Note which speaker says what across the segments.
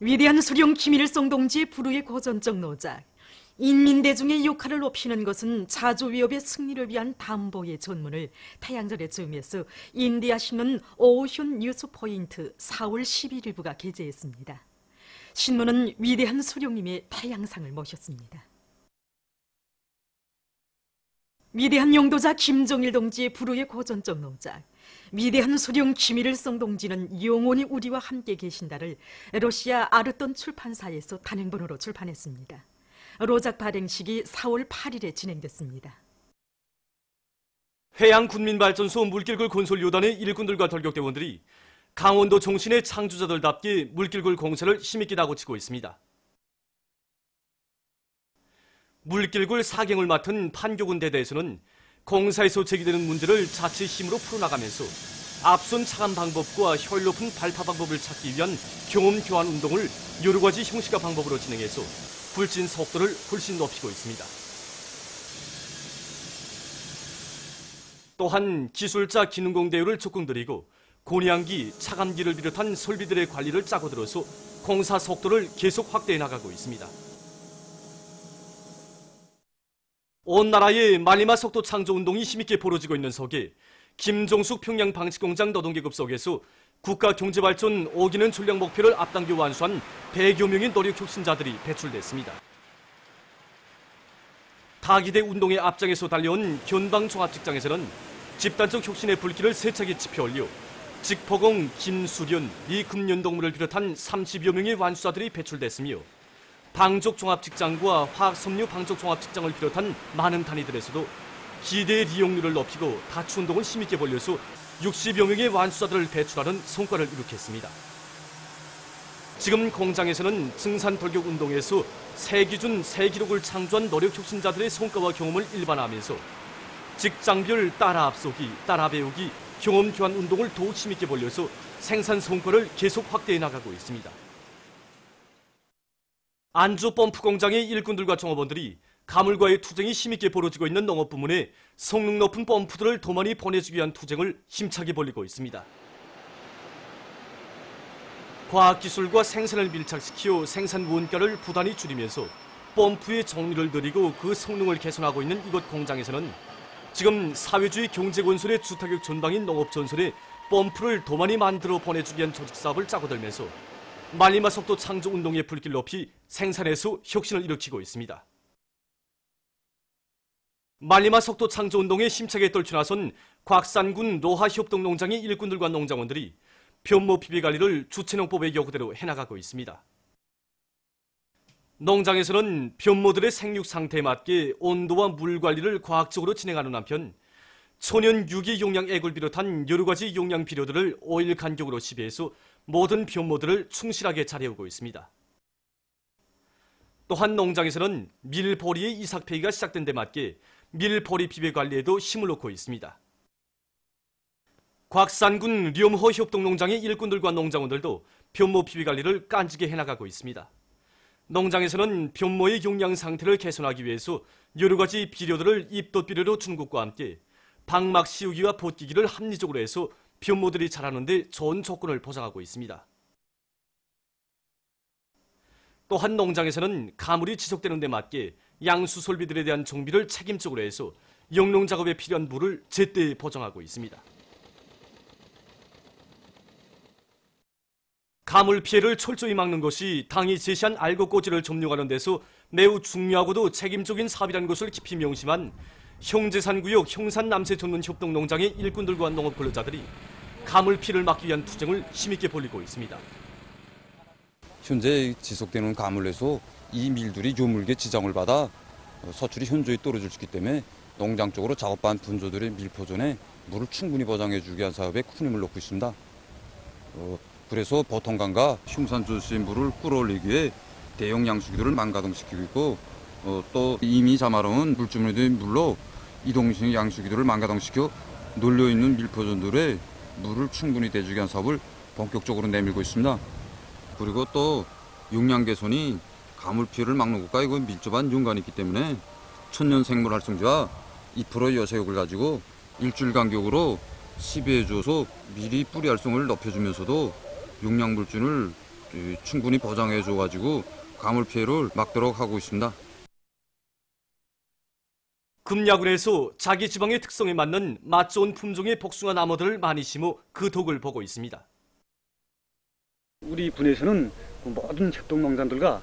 Speaker 1: 위대한 수령 김일성 동지의 불후의 고전적 노작, 인민대중의 역할을 높이는 것은 자주위협의 승리를 위한 담보의 전문을 태양절에 즈음해서 인디아 신문 오션 뉴스포인트 4월 11일부가 게재했습니다. 신문은 위대한 수령님의 태양상을 모셨습니다. 위대한 용도자 김정일 동지의 불후의 고전적 노작, 위대한 수령 김일성 동지는 영원히 우리와 함께 계신다를 러시아 아르톤 출판사에서 단행본으로 출판했습니다. 로작 발행식이 4월 8일에 진행됐습니다.
Speaker 2: 해양군민발전소 물길굴 건설요단의 일꾼들과 돌격대원들이 강원도 종신의 창조자들답게 물길굴 공사를 힘있게 다고치고 있습니다. 물길굴 사경을 맡은 판교군 대대에서는 공사에서 제기되는 문제를 자체 힘으로 풀어나가면서 앞선 차감 방법과 효율 높은 발파 방법을 찾기 위한 경험 교환 운동을 여러 가지 형식과 방법으로 진행해서 불진 속도를 훨씬 높이고 있습니다. 또한 기술자 기능공 대우를 적극 들이고 고량기, 차감기를 비롯한 설비들의 관리를 짜고 들어서 공사 속도를 계속 확대해 나가고 있습니다. 온 나라의 말리마 속도 창조 운동이 힘있게 벌어지고 있는 속에 김종숙 평양 방치공장 노동계급 속에서 국가경제발전 5기년 전략 목표를 앞당겨 완수한 100여 명의 노력 혁신자들이 배출됐습니다. 타기대 운동의 앞장에서 달려온 견방종합직장에서는 집단적 혁신의 불길을 세차게 지펴올려 직포공, 김수련, 리금연동물을 비롯한 30여 명의 완수자들이 배출됐으며 방족종합직장과 화학섬유 방족종합직장을 비롯한 많은 단위들에서도 기대의 이용률을 높이고 다추운동을 힘있게 벌려서 60여 명의 완수자들을 배출하는 성과를 이룩했습니다. 지금 공장에서는 증산 돌격 운동에서 새 기준, 새 기록을 창조한 노력 혁신자들의 성과와 경험을 일반화하면서 직장별 따라 앞서기, 따라 배우기, 경험 교환 운동을 더욱 힘있게 벌려서 생산 성과를 계속 확대해 나가고 있습니다. 안주 펌프 공장의 일꾼들과 종업원들이 가물과의 투쟁이 힘있게 벌어지고 있는 농업 부문에 성능 높은 펌프들을 더 많이 보내주기 위한 투쟁을 힘차게 벌이고 있습니다. 과학기술과 생산을 밀착시켜 생산 원가를 부단히 줄이면서 펌프의 정리를 늘리고 그 성능을 개선하고 있는 이곳 공장에서는 지금 사회주의 경제건설의 주타격 전방인 농업전선에 펌프를 더 많이 만들어 보내주기 위한 조직사업을 짜고 들면서 말리마 속도 창조 운동의 불길 높이 생산에서 혁신을 일으키고 있습니다. 말리마 속도 창조 운동에 힘차게 떨쳐나선 곽산군 노하협동농장의 일꾼들과 농장원들이 변모 피배 관리를 주체농법의 요구대로 해나가고 있습니다. 농장에서는 변모들의 생육 상태에 맞게 온도와 물 관리를 과학적으로 진행하는 한편 천연 유기 용량액을 비롯한 여러 가지 용량 비료들을 5일 간격으로 시비해서 모든 변모들을 충실하게 잘해오고 있습니다. 또한 농장에서는 밀보리의 이삭폐기가 시작된 데 맞게 밀보리 비배 관리에도 힘을 놓고 있습니다. 곽산군 렴허 협동농장의 일꾼들과 농장원들도 변모 비배 관리를 깐지게 해나가고 있습니다. 농장에서는 변모의 용량 상태를 개선하기 위해서 여러 가지 비료들을 입덧 비료로 중국과 함께 방막 씌우기와 벗기기를 합리적으로 해서 변모들이 자라는 데 좋은 조건을 보장하고 있습니다. 또한 농장에서는 가물이 지속되는 데 맞게 양수 설비들에 대한 정비를 책임적으로 해서 영농 작업에 필요한 물을 제때 보장하고 있습니다. 가물 피해를 철저히 막는 것이 당이 제시한 알곡고지를 점령하는 데서 매우 중요하고도 책임적인 사업이라는 것을 깊이 명심한 형제산구역 형산남세전문협동농장의 일꾼들과 농업근로자들이 가물 피해를 막기 위한 투쟁을 힘있게 벌이고 있습니다.
Speaker 3: 현재 지속되는 가물에서 이 밀들이 요물게 지장을 받아 서출이 현저히 떨어질 수 있기 때문에 농장 쪽으로 작업한 분조들의 밀포존에 물을 충분히 보장해주기 위한 사업에 큰 힘을 놓고 있습니다. 그래서 보통강과 흉산조수의 물을 끌어올리기 위해 대형 양수기들을 만가동시키고 있고 또 이미 자마로운 물주문에 된 물로 이동식 양수기들을 만가동시켜 놀려있는 밀포존들의 물을 충분히 대주기 위한 사업을 본격적으로 내밀고 있습니다. 그리고 또 용량 개선이 가물 피해를 막는 것과 이건 밀접한 연관이 있기 때문에 천연생물 활성제와 2% 여세육을 가지고 일주일 간격으로 시비해줘서 미리 뿌리 활성을 높여주면서도 용량 물준을 충분히 보장해줘가지고 가물 피해를 막도록 하고 있습니다.
Speaker 2: 금야군에서 자기 지방의 특성에 맞는 맛 좋은 품종의 복숭아 나무들을 많이 심어 그 덕을 보고 있습니다.
Speaker 4: 우리 분에서는 모든 협동농장들과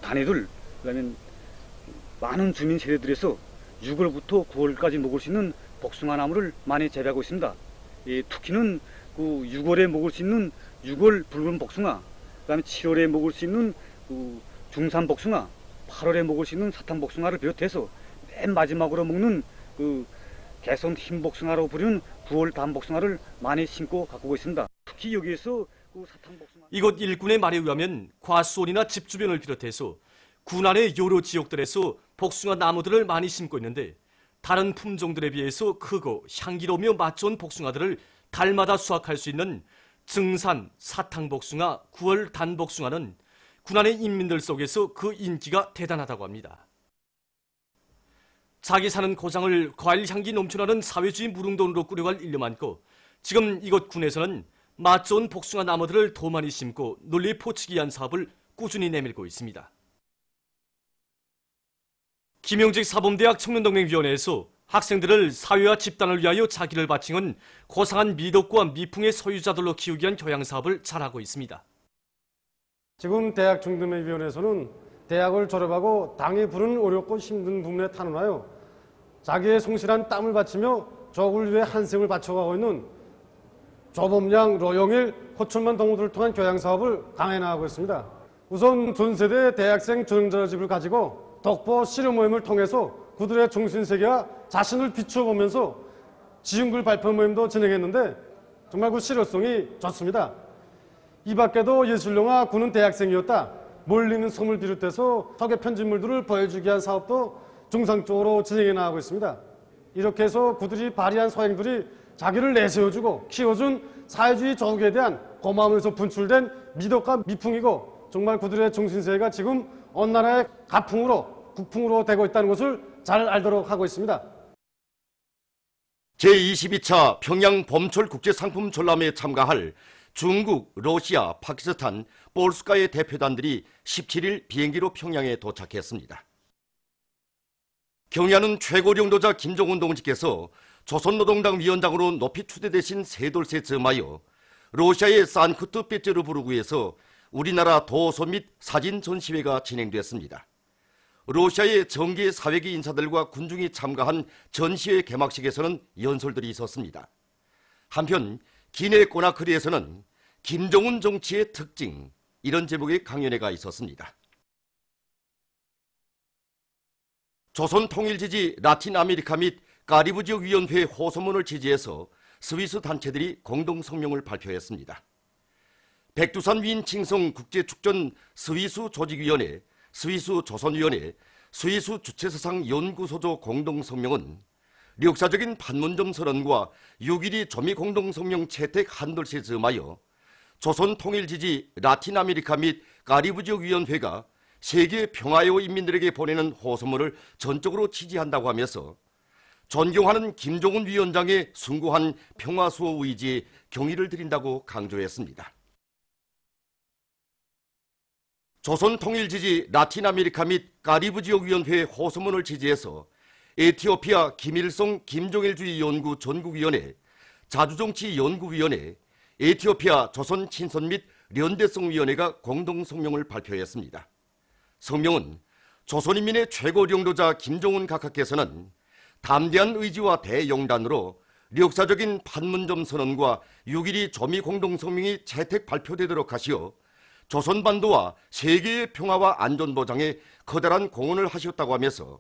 Speaker 4: 단위들, 그다음에 많은 주민 세대들에서 6월부터 9월까지 먹을 수 있는 복숭아 나무를 많이 재배하고 있습니다. 특히는 6월에 먹을 수 있는 6월 붉은 복숭아, 그다음에 7월에 먹을 수 있는 중산 복숭아, 8월에 먹을 수 있는 사탕 복숭아를 비롯해서 맨 마지막으로 먹는 개선 흰 복숭아로 부르는 9월 단 복숭아를 많이 심고 가꾸고 있습니다. 특히 여기에서 사탕 복숭아.
Speaker 2: 이곳 일꾼의 말에 의하면 과수원이나 집 주변을 비롯해서 군안의 여러 지역들에서 복숭아 나무들을 많이 심고 있는데 다른 품종들에 비해서 크고 향기로우며 맛 좋은 복숭아들을 달마다 수확할 수 있는 증산, 사탕 복숭아, 9월 단 복숭아는 군안의 인민들 속에서 그 인기가 대단하다고 합니다. 자기 사는 고장을 과일 향기 넘쳐나는 사회주의 무릉도원으로 꾸려갈 일념 안고 지금 이곳 군에서는 맛 좋은 복숭아 나무들을 더 많이 심고 널리 포치기 위한 사업을 꾸준히 내밀고 있습니다. 김용직 사범대학 청년동맹위원회에서 학생들을 사회와 집단을 위하여 자기를 바치는 고상한 미덕과 미풍의 소유자들로 키우기 위한 교양사업을 잘하고 있습니다.
Speaker 5: 지금 대학 청년동맹위원회에서는 대학을 졸업하고 당이 부르는 어렵고 힘든 부분에 탄원하여 자기의 성실한 땀을 바치며 조국을 위해 한 생을 바쳐가고 있는 조범양, 로영일, 호천만 동무들을 통한 교양사업을 강해 나가고 있습니다. 우선 전세대 대학생 전형자집을 가지고 독보 실험 모임을 통해서 그들의 정신세계와 자신을 비춰보면서 지음글 발표 모임도 진행했는데 정말 그 실효성이 좋습니다. 이 밖에도 예술영화 군은 대학생이었다, 몰리는 섬을 비롯해서 석의 편집물들을 보여주기 위한 사업도 정상적으로 진행해 나가고 있습니다. 이렇게 해서 그들이 발휘한 소행들이 자기를 내세워주고 키워준 사회주의 조국에 대한 고마움에서 분출된 미덕과 미풍이고 정말 그들의 정신세계가 지금 어느 나라의 가풍으로 국풍으로 되고 있다는 것을 잘 알도록 하고 있습니다.
Speaker 6: 제22차 평양 봄철 국제상품 전람회에 참가할 중국, 러시아, 파키스탄, 볼스카의 대표단들이 17일 비행기로 평양에 도착했습니다. 경의하는 최고領導자 김정은 동지께서 조선노동당 위원장으로 높이 추대되신 세돌세 점하여 러시아의 산크트페테르부르크에서 우리나라 도서 및 사진 전시회가 진행됐습니다. 러시아의 정계 사회계 인사들과 군중이 참가한 전시회 개막식에서는 연설들이 있었습니다. 한편 기내 꼬나크리에서는 김정은 정치의 특징, 이런 제목의 강연회가 있었습니다. 조선통일지지 라틴 아메리카 및 카리브 지역 위원회 호소문을 지지해서 스위스 단체들이 공동성명을 발표했습니다. 백두산 위인 칭송 국제축전 스위스 조직위원회, 스위스 조선위원회, 스위스 주체사상 연구소조 공동성명은 역사적인 판문점 선언과 6.12 조미 공동성명 채택 한돌세 점하여 조선통일지지 라틴 아메리카 및 카리브 지역 위원회가 세계 평화의 인민들에게 보내는 호소문을 전적으로 지지한다고 하면서 존경하는 김정은 위원장의 숭고한 평화수호 의지에 경의를 드린다고 강조했습니다. 조선통일지지 라틴 아메리카 및 카리브 지역 위원회 호소문을 지지해서 에티오피아 김일성 김정일주의 연구 전국위원회, 자주정치 연구위원회, 에티오피아 조선 친선 및 연대성위원회가 공동성명을 발표했습니다. 성명은 조선인민의 최고領導자 김정은 각하께서는 담대한 의지와 대용단으로 역사적인 판문점 선언과 6.12 조미 공동성명이 채택 발표되도록 하시어 조선반도와 세계의 평화와 안전보장에 커다란 공헌을 하셨다고 하면서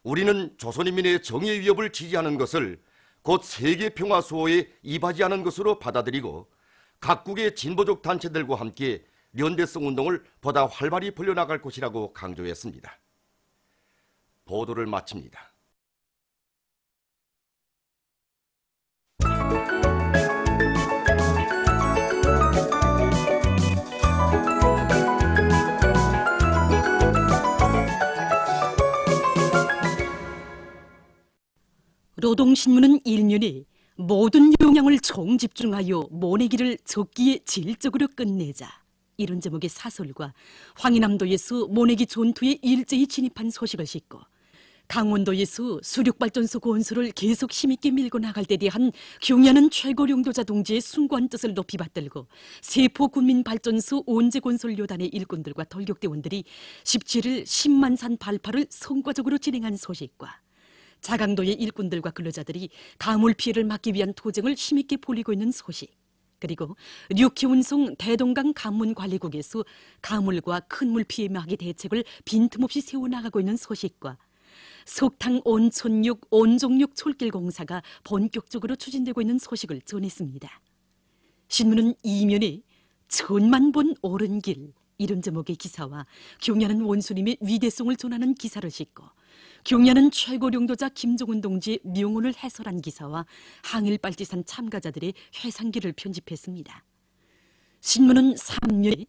Speaker 6: 우리는 조선인민의 정의 위협을 지지하는 것을 곧 세계 평화 수호에 이바지하는 것으로 받아들이고 각국의 진보적 단체들과 함께 연대성 운동을 보다 활발히 벌려나갈 것이라고 강조했습니다. 보도를 마칩니다.
Speaker 1: 노동신문은 일면에 모든 용량을 총집중하여 모내기를 적기에 질적으로 끝내자
Speaker 7: 이런 제목의 사설과 황해남도에서 모내기 전투에 일제히 진입한 소식을 싣고 강원도에서 수력발전소 건설을 계속 힘있게 밀고 나갈 때 대한 경의하는 최고령도자 동지의 숭고한 뜻을 높이 받들고 세포군민발전소 원제건설요단의 일꾼들과 돌격대원들이 17일 10만산 발파를 성과적으로 진행한 소식과 자강도의 일꾼들과 근로자들이 가물 피해를 막기 위한 투쟁을 힘있게 벌이고 있는 소식, 그리고 류키운송 대동강 간문관리국에서 가물과 큰 물 피해 막이 대책을 빈틈없이 세워나가고 있는 소식과 석탕 온천육 온종육 철길 공사가 본격적으로 추진되고 있는 소식을 전했습니다. 신문은 이면에 천만 번 오른 길 이런 제목의 기사와 경의하는 원수님의 위대성을 전하는 기사를 싣고 경의하는 최고령도자 김종훈 동지의 명언을 해설한 기사와 항일빨지산 참가자들의 회상기를 편집했습니다. 신문은 3년에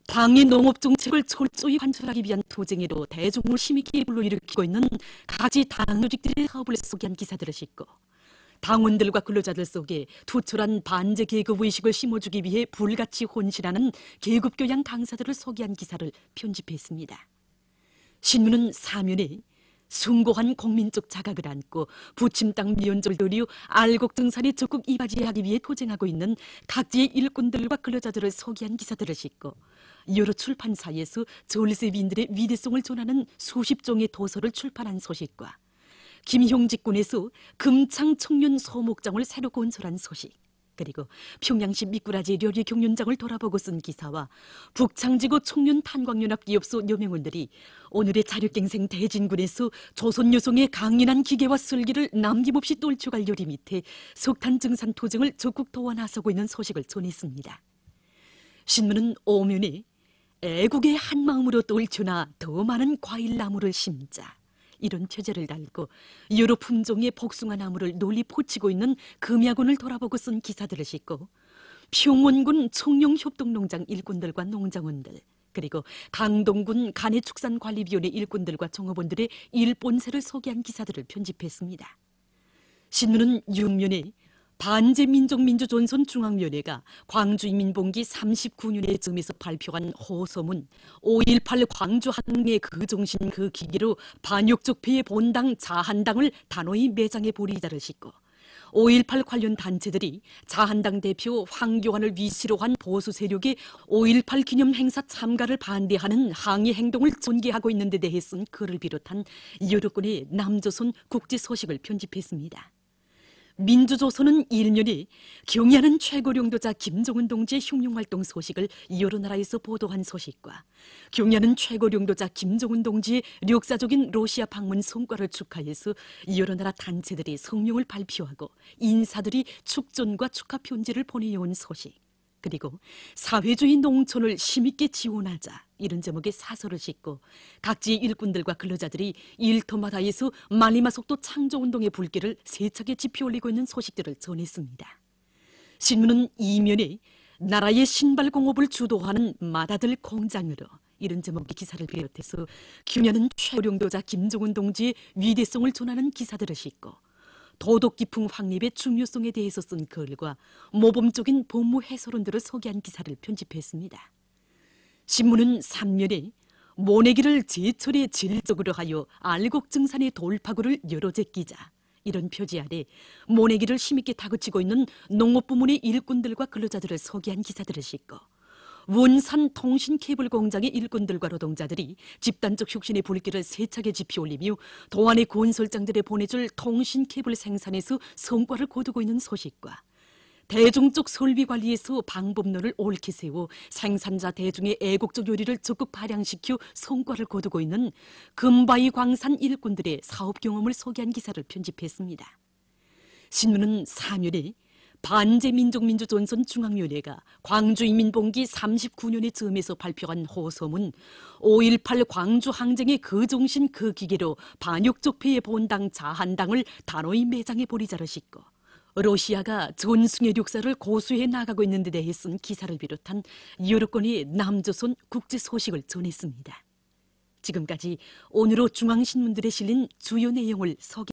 Speaker 7: 당의 농업정책을 철저히 관철하기 위한 투쟁으로 대중을 힘있게 불러일으키고 있는 가지 당조직들의 사업을 소개한 기사들을 싣고 당원들과 근로자들 속에 투철한 반제 계급 의식을 심어주기 위해 불같이 혼신하는 계급교양 강사들을 소개한 기사를 편집했습니다. 신문은 사면에 숭고한 국민적 자각을 안고 부침 땅 미연절 도리우 알곡정산에 적극 이바지하기 위해 투쟁하고 있는 각지의 일꾼들과 근로자들을 소개한 기사들을 싣고 여러 출판사에서 전세비인들의 위대성을 전하는 수십 종의 도서를 출판한 소식과 김형직군에서 금창 청년 소목장을 새로 건설한 소식, 그리고 평양시 미꾸라지 료리 경륜장을 돌아보고 쓴 기사와 북창지구 청년 탄광연합 기업소 여명원들이 오늘의 자력갱생 대진군에서 조선 여성의 강인한 기계와 슬기를 남김없이 떨쳐갈 요리 밑에 석탄 증산 투쟁을 적극 도와 나서고 있는 소식을 전했습니다. 신문은 오면에 애국의 한마음으로 떨쳐나 더 많은 과일나무를 심자 이런 표제를 달고 여러 품종의 복숭아 나무를 널리 포치고 있는 금야군을 돌아보고 쓴 기사들을 싣고 평원군 청룡협동농장 일꾼들과 농장원들, 그리고 강동군 간해축산관리위원회 일꾼들과 종업원들의 일본세를 소개한 기사들을 편집했습니다. 신문은 6면에 반제민족민주전선중앙위원회가 광주인민봉기 39년의 즈음에서 발표한 호소문 5.18 광주항해 그 정신 그 기기로 반역적 폐의 본당 자한당을 단호히 매장해 보리자를 싣고 5.18 관련 단체들이 자한당 대표 황교안을 위시로 한 보수 세력의 5.18 기념 행사 참가를 반대하는 항의 행동을 전개하고 있는 데 대해 쓴 글을 비롯한 여러 건의 남조선 국제 소식을 편집했습니다. 민주조선은 1년에 경의하는 최고령도자 김종훈 동지의 흉흉활동 소식을 여러 나라에서 보도한 소식과 경의하는 최고령도자 김종훈 동지의 역사적인 러시아 방문 성과를 축하해서 여러 나라 단체들이 성명을 발표하고 인사들이 축전과 축하 편지를 보내온 소식, 그리고 사회주의 농촌을 힘있게 지원하자 이런 제목의 사설을 싣고 각지의 일꾼들과 근로자들이 일터마다에서 말리마속도 창조운동의 불길을 세차게 지펴올리고 있는 소식들을 전했습니다. 신문은 이면에 나라의 신발공업을 주도하는 마다들 공장으로 이런 제목의 기사를 비롯해서 경의하는 최고령도자 김종훈 동지의 위대성을 전하는 기사들을 싣고 도덕 깊은 확립의 중요성에 대해서 쓴 글과 모범적인 법무 해설원들을 소개한 기사를 편집했습니다. 신문은 3면에 모내기를 제철에 질적으로 하여 알곡증산의 돌파구를 여러 제끼자 이런 표지 아래 모내기를 힘있게 다그치고 있는 농업부문의 일꾼들과 근로자들을 소개한 기사들을 싣고 원산 통신 케이블 공장의 일꾼들과 노동자들이 집단적 혁신의 불길을 세차게 지피올리며 도안의 건설장들에 보내줄 통신 케이블 생산에서 성과를 거두고 있는 소식과 대중적 설비 관리에서 방법론을 옳게 세워 생산자 대중의 애국적 요리를 적극 발양시켜 성과를 거두고 있는 금바위 광산 일꾼들의 사업 경험을 소개한 기사를 편집했습니다. 신문은 4면에 반제민족민주전선중앙위원회가 광주인민봉기 39년의 즈음에서 발표한 호소문 5.18 광주항쟁의 그 정신 그 기계로 반역적 폐의 본당 자한당을 단호히 매장해 보리자를 싣고 러시아가 전승의 역사를 고수해 나가고 있는 데 대해 쓴 기사를 비롯한 여러 건의 남조선 국제 소식을 전했습니다. 지금까지 오늘의 중앙신문들에 실린 주요 내용을 소개